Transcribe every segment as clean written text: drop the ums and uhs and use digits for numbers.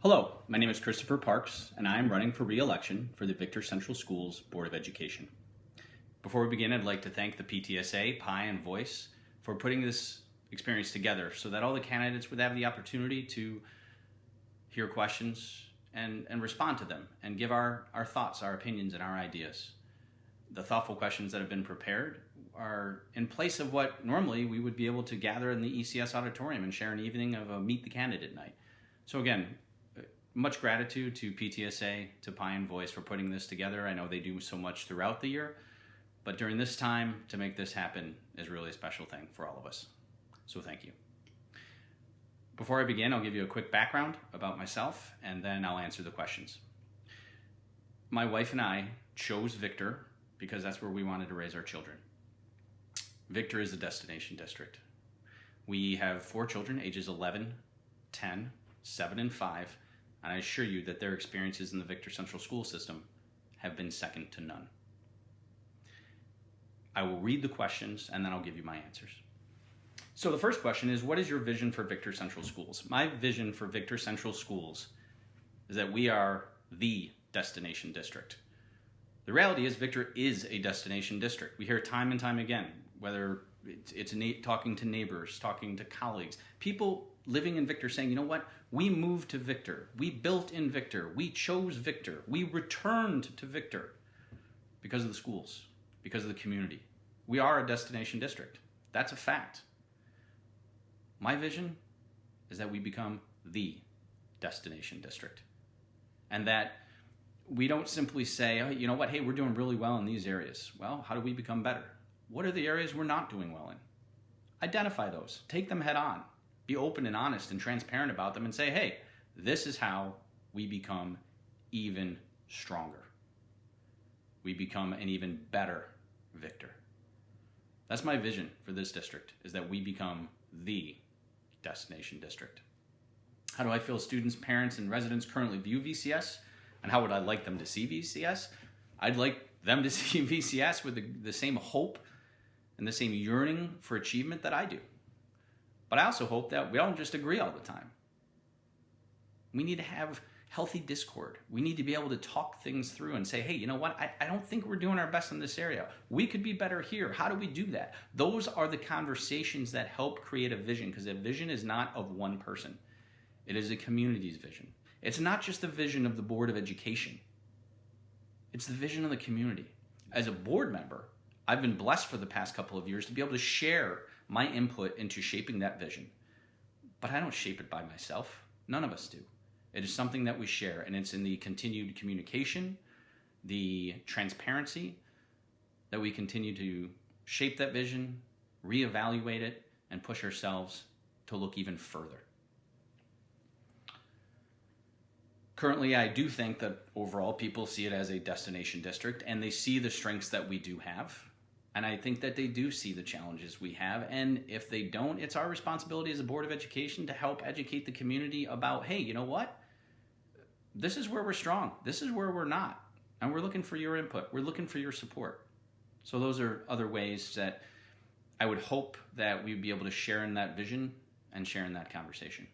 Hello, my name is Christopher Parks, and I am running for re-election for the Victor Central Schools Board of Education. Before we begin, I'd like to thank the PTSA, PI, and Voice for putting this experience together so that all the candidates would have the opportunity to hear questions and respond to them and give our thoughts, our opinions, and our ideas. The thoughtful questions that have been prepared are in place of what normally we would be able to gather in the ECS auditorium and share an evening of a Meet the Candidate night. So again, much gratitude to PTSA, to PI and Voice for putting this together. I know they do so much throughout the year, but during this time to make this happen is really a special thing for all of us. So thank you. Before I begin, I'll give you a quick background about myself, and then I'll answer the questions. My wife and I chose Victor because that's where we wanted to raise our children. Victor is a destination district. We have 4 children, ages 11, 10, 7, and 5, and I assure you that their experiences in the Victor Central School System have been second to none. I will read the questions and then I'll give you my answers. So the first question is, what is your vision for Victor Central Schools? My vision for Victor Central Schools is that we are the destination district. The reality is Victor is a destination district. We hear it time and time again, whether it's talking to neighbors, talking to colleagues, people living in Victor saying, you know what, we moved to Victor, we built in Victor, we chose Victor, we returned to Victor because of the schools, because of the community. We are a destination district. That's a fact. My vision is that we become the destination district, and that we don't simply say, oh, you know what, hey, we're doing really well in these areas. Well, how do we become better? What are the areas we're not doing well in? Identify those. Take them head on. Be open and honest and transparent about them and say, hey, this is how we become even stronger. We become an even better Victor. That's my vision for this district, is that we become the destination district. How do I feel students, parents, and residents currently view VCS? And how would I like them to see VCS? I'd like them to see VCS with the same hope and the same yearning for achievement that I do. But I also hope that we don't just agree all the time. We need to have healthy discord. We need to be able to talk things through and say, hey, you know what? I don't think we're doing our best in this area. We could be better here. How do we do that? Those are the conversations that help create a vision, because a vision is not of one person. It is a community's vision. It's not just the vision of the Board of Education. It's the vision of the community. As a board member, I've been blessed for the past couple of years to be able to share my input into shaping that vision. But I don't shape it by myself. None of us do. It is something that we share, and it's in the continued communication, the transparency, that we continue to shape that vision, reevaluate it, and push ourselves to look even further. Currently, I do think that overall people see it as a destination district, and they see the strengths that we do have. And I think that they do see the challenges we have. And if they don't, it's our responsibility as a Board of Education to help educate the community about, hey, you know what? This is where we're strong. This is where we're not. And we're looking for your input. We're looking for your support. So those are other ways that I would hope that we'd be able to share in that vision and share in that conversation.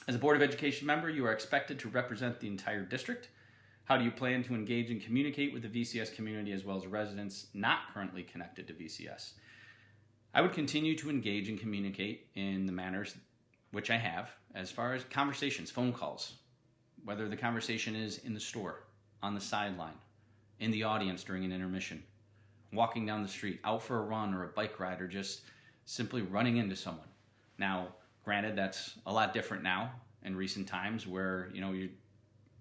As a Board of Education member, you are expected to represent the entire district. How do you plan to engage and communicate with the VCS community as well as residents not currently connected to VCS? I would continue to engage and communicate in the manners which I have, as far as conversations, phone calls, whether the conversation is in the store, on the sideline, in the audience during an intermission, walking down the street, out for a run or a bike ride, or just simply running into someone. Now, granted, that's a lot different now in recent times where,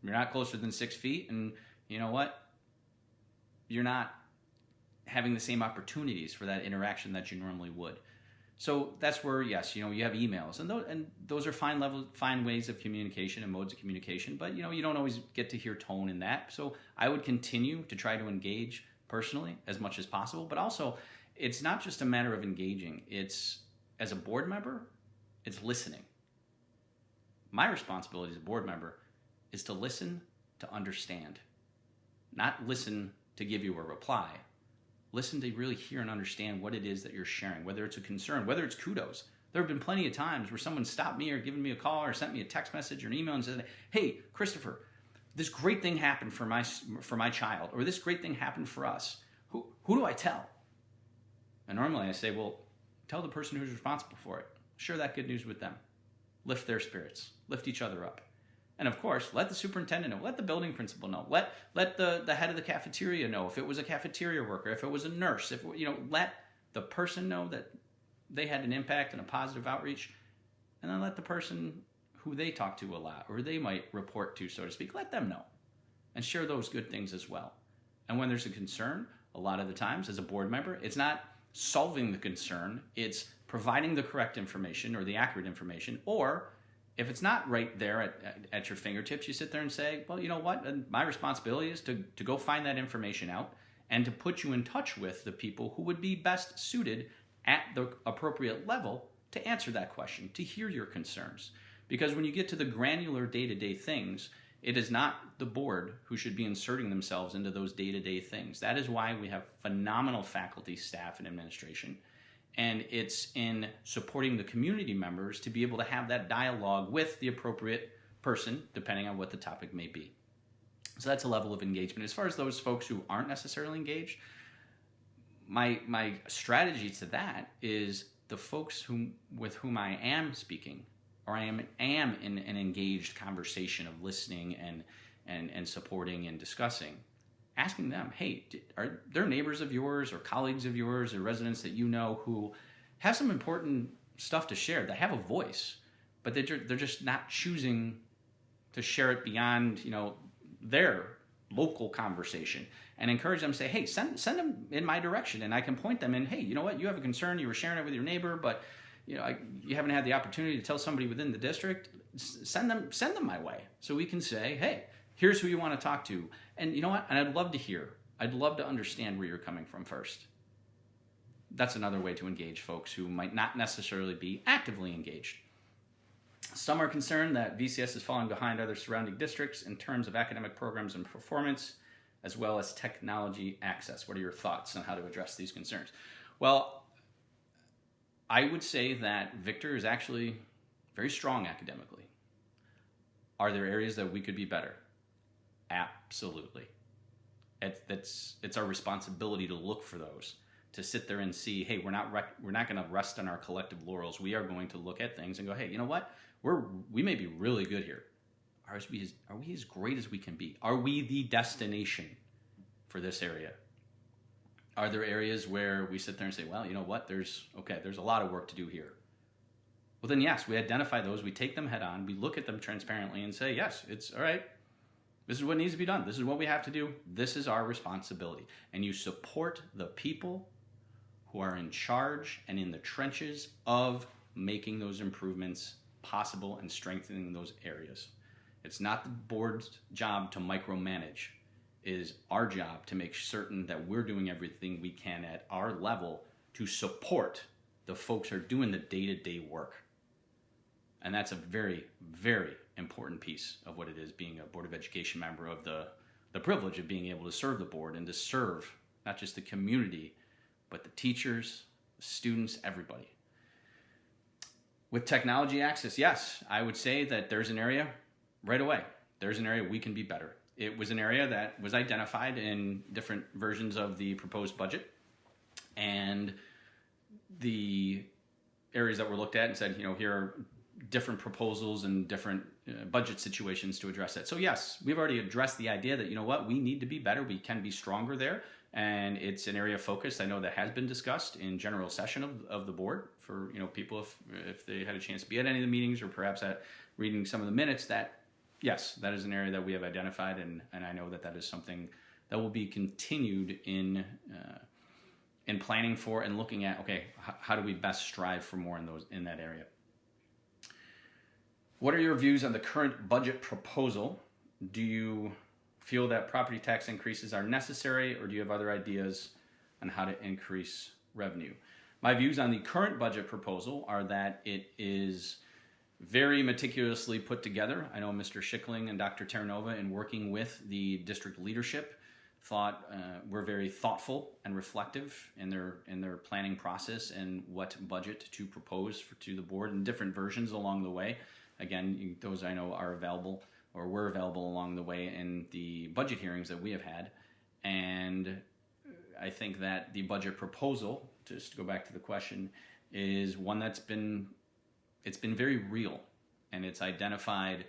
you're not closer than 6 feet, and you know what? You're not having the same opportunities for that interaction that you normally would. So that's where, yes, you have emails, and those are fine ways of communication and modes of communication, but you don't always get to hear tone in that. So I would continue to try to engage personally as much as possible, but also it's not just a matter of engaging. It's, as a board member, it's listening. My responsibility as a board member is to listen, to understand. Not listen to give you a reply. Listen to really hear and understand what it is that you're sharing, whether it's a concern, whether it's kudos. There have been plenty of times where someone stopped me or given me a call or sent me a text message or an email and said, hey, Christopher, this great thing happened for my child, or this great thing happened for us. Who do I tell? And normally I say, well, tell the person who's responsible for it. Share that good news with them. Lift their spirits. Lift each other up. And of course, let the superintendent know. Let the building principal know. Let the head of the cafeteria know. If it was a cafeteria worker, if it was a nurse, let the person know that they had an impact and a positive outreach. And then let the person who they talk to a lot, or they might report to, so to speak, let them know. And share those good things as well. And when there's a concern, a lot of the times as a board member, it's not solving the concern, it's providing the correct information or the accurate information. Or if it's not right there at your fingertips, you sit there and say, well, you know what? My responsibility is to go find that information out and to put you in touch with the people who would be best suited at the appropriate level to answer that question, to hear your concerns. Because when you get to the granular day-to-day things, it is not the board who should be inserting themselves into those day-to-day things. That is why we have phenomenal faculty, staff, and administration. And it's in supporting the community members to be able to have that dialogue with the appropriate person, depending on what the topic may be. So that's a level of engagement. As far as those folks who aren't necessarily engaged, my strategy to that is the folks with whom I am speaking, or I am in an engaged conversation of listening and supporting and discussing, asking them, hey, are there neighbors of yours or colleagues of yours or residents that you know who have some important stuff to share, that have a voice, but they're just not choosing to share it beyond, their local conversation, and encourage them to say, hey, send them in my direction, and I can point them in, hey, you know what, you have a concern, you were sharing it with your neighbor, but you haven't had the opportunity to tell somebody within the district. Send them my way, so we can say, hey, here's who you want to talk to. And you know what? And I'd love to understand where you're coming from first. That's another way to engage folks who might not necessarily be actively engaged. Some are concerned that VCS is falling behind other surrounding districts in terms of academic programs and performance, as well as technology access. What are your thoughts on how to address these concerns? Well, I would say that Victor is actually very strong academically. Are there areas that we could be better? Absolutely. It's our responsibility to look for those, to sit there and see, hey, we're not going to rest on our collective laurels. We are going to look at things and go, hey, you know what? We may be really good here. Are we as great as we can be? Are we the destination for this area? Are there areas where we sit there and say, well, you know what? There's a lot of work to do here. Well, then yes, we identify those, we take them head on, we look at them transparently and say, yes, it's all right. This is what needs to be done. This is what we have to do. This is our responsibility. And you support the people who are in charge and in the trenches of making those improvements possible and strengthening those areas. It's not the board's job to micromanage. It is our job to make certain that we're doing everything we can at our level to support the folks who are doing the day-to-day work. And that's a very, very important piece of what it is being a Board of Education member, of the privilege of being able to serve the board and to serve not just the community, but the teachers, the students, everybody. With technology access, yes, I would say that there's an area right away. There's an area we can be better. It was an area that was identified in different versions of the proposed budget, and the areas that were looked at and said, here are different proposals and different budget situations to address that. So yes, we've already addressed the idea that, we need to be better. We can be stronger there. And it's an area of focus I know that has been discussed in general session of the board for, people if they had a chance to be at any of the meetings or perhaps at reading some of the minutes, that yes, that is an area that we have identified. And I know that is something that will be continued in planning for and looking at, okay, how do we best strive for more in that area? What are your views on the current budget proposal? Do you feel that property tax increases are necessary, or do you have other ideas on how to increase revenue? My views on the current budget proposal are that it is very meticulously put together. I know Mr. Schickling and Dr. Terranova, in working with the district leadership, were very thoughtful and reflective in their planning process and what budget to propose to the board in different versions along the way. Again, those I know are available or were available along the way in the budget hearings that we have had. And I think that the budget proposal, just to go back to the question, is one it's been very real, and it's identified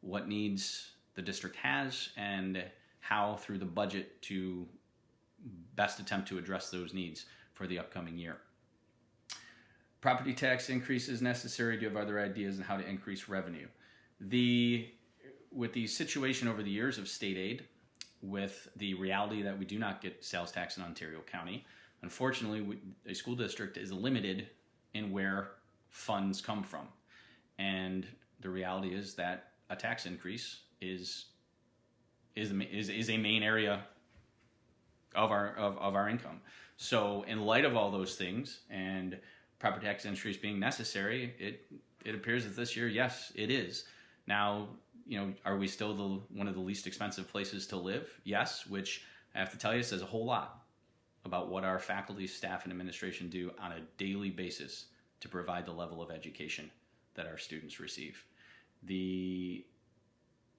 what needs the district has and how through the budget to best attempt to address those needs for the upcoming year. Property tax increases necessary. Do you have other ideas on how to increase revenue? With the situation over the years of state aid, with the reality that we do not get sales tax in Ontario County, unfortunately, a school district is limited in where funds come from. And the reality is that a tax increase is a main area of our income. So in light of all those things and property tax increase being necessary, it appears that this year, yes, it is. Now, are we still one of the least expensive places to live? Yes, which I have to tell you says a whole lot about what our faculty, staff, and administration do on a daily basis to provide the level of education that our students receive. The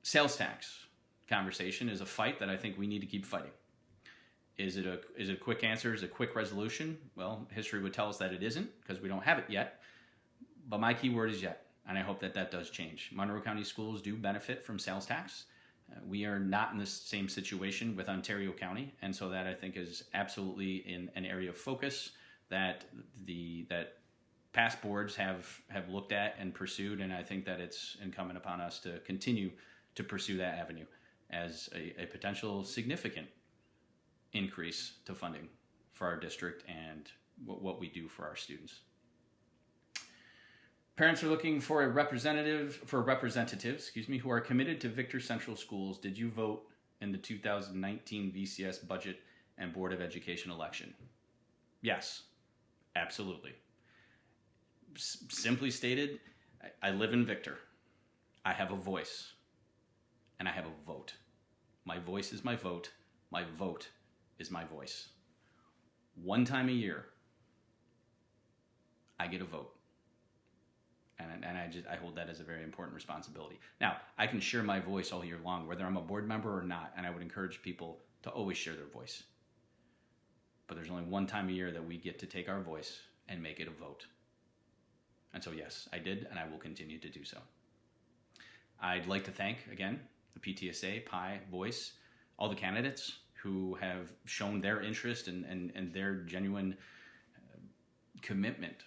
sales tax conversation is a fight that I think we need to keep fighting. Is it a quick answer? Is it a quick resolution? Well, history would tell us that it isn't because we don't have it yet. But my key word is yet. And I hope that does change. Monroe County schools do benefit from sales tax. We are not in the same situation with Ontario County, and so that I think is absolutely in an area of focus that past boards have looked at and pursued, and I think that it's incumbent upon us to continue to pursue that avenue as a potential significant increase to funding for our district and what we do for our students. Parents are looking for representatives, who are committed to Victor Central Schools. Did you vote in the 2019 VCS budget and Board of Education election? Yes, absolutely. Simply stated, I live in Victor. I have a voice, and I have a vote. My voice is my vote. My vote is my voice. One time a year, I get a vote. And I hold that as a very important responsibility. Now, I can share my voice all year long, whether I'm a board member or not, and I would encourage people to always share their voice. But there's only one time a year that we get to take our voice and make it a vote. And so, yes, I did, and I will continue to do so. I'd like to thank, again, the PTSA, PI, Voice, all the candidates who have shown their interest and their genuine commitment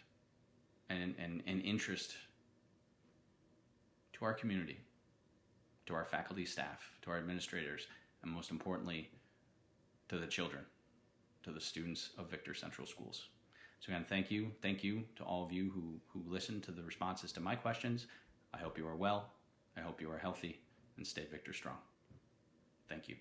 and interest to our community, to our faculty, staff, to our administrators, and most importantly, to the children, to the students of Victor Central Schools. So again, thank you to all of you who listened to the responses to my questions. I hope you are well, I hope you are healthy, and stay Victor strong. Thank you.